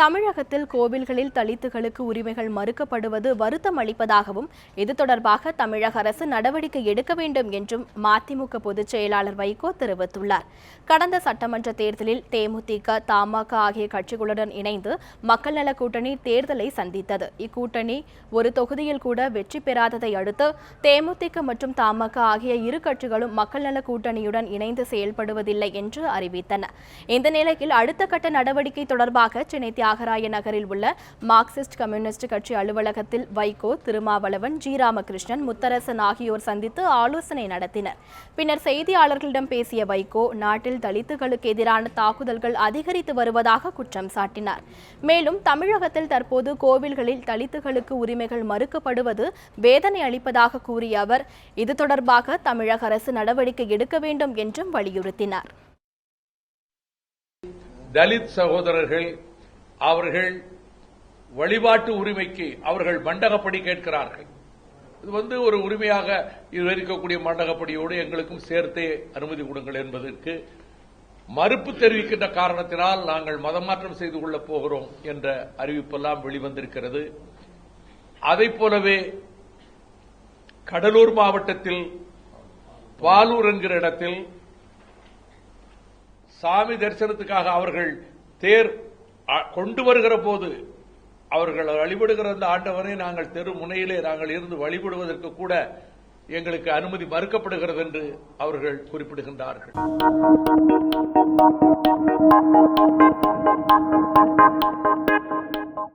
தமிழகத்தில் கோவில்களில் தலித்துகளுக்கு உரிமைகள் மறுக்கப்படுவது வருத்தம் அளிப்பதாகவும் இது தொடர்பாக தமிழக அரசு நடவடிக்கை எடுக்க வேண்டும் என்றும் மதிமுக பொதுச் செயலாளர் வைகோ தெரிவித்துள்ளார். கடந்த சட்டமன்ற தேர்தலில் தேமுதிக, தமாக ஆகிய கட்சிகளுடன் இணைந்து மக்கள் நல கூட்டணி தேர்தலை சந்தித்தது. இக்கூட்டணி ஒரு தொகுதியில் கூட வெற்றி பெறாததை அடுத்து தேமுதிக மற்றும் தமாக ஆகிய இரு கட்சிகளும் மக்கள் நல கூட்டணியுடன் இணைந்து செயல்படுவதில்லை என்று அறிவித்தன. இந்த நிலையில் அடுத்த கட்ட நடவடிக்கை தொடர்பாக சென்னை தியாகராய நகரில் உள்ள மார்க்சிஸ்ட் கம்யூனிஸ்ட் கட்சி அலுவலகத்தில் வைகோ, திருமாவளவன், ஜி. ராமகிருஷ்ணன், முத்தரசன் ஆகியோர் சந்தித்து ஆலோசனை நடத்தினர். பின்னர் செய்தியாளர்களிடம் பேசிய வைகோ, நாட்டில் தலித்துகளுக்கு எதிரான தாக்குதல்கள் அதிகரித்து வருவதாக குற்றம் சாட்டினார். மேலும் தமிழகத்தில் தற்போது கோவில்களில் தலித்துகளுக்கு உரிமைகள் மறுக்கப்படுவது வேதனை அளிப்பதாக கூறிய அவர், இது தொடர்பாக தமிழக அரசு நடவடிக்கை எடுக்க வேண்டும் என்றும் வலியுறுத்தினார். தலித் சகோதரர்கள் அவர்கள் வழிபாட்டு உரிமைக்கு அவர்கள் மண்டகப்படி கேட்கிறார்கள். இது ஒரு உரிமையாக இருக்கக்கூடிய மண்டகப்படியோடு எங்களுக்கும் சேர்த்தே அனுமதி கொடுங்கள் என்பதற்கு மறுப்பு தெரிவிக்கின்ற காரணத்தினால் நாங்கள் மதமாற்றம் செய்து கொள்ளப் போகிறோம் என்ற அறிவிப்பெல்லாம் வெளிவந்திருக்கிறது. அதைப் போலவே கடலூர் மாவட்டத்தில் பாலூர் என்கிற இடத்தில் சாமி தரிசனத்துக்காக அவர்கள் தேர் கொண்டு வருகிற போது அவர்கள் வழிபடுகிற அந்த ஆண்டவரை நாங்கள் தெரு முனையிலே நாங்கள் இருந்து வழிபடுவதற்கு கூட எங்களுக்கு அனுமதி மறுக்கப்படுகிறது என்று அவர்கள் குறிப்பிடுகின்றார்கள்.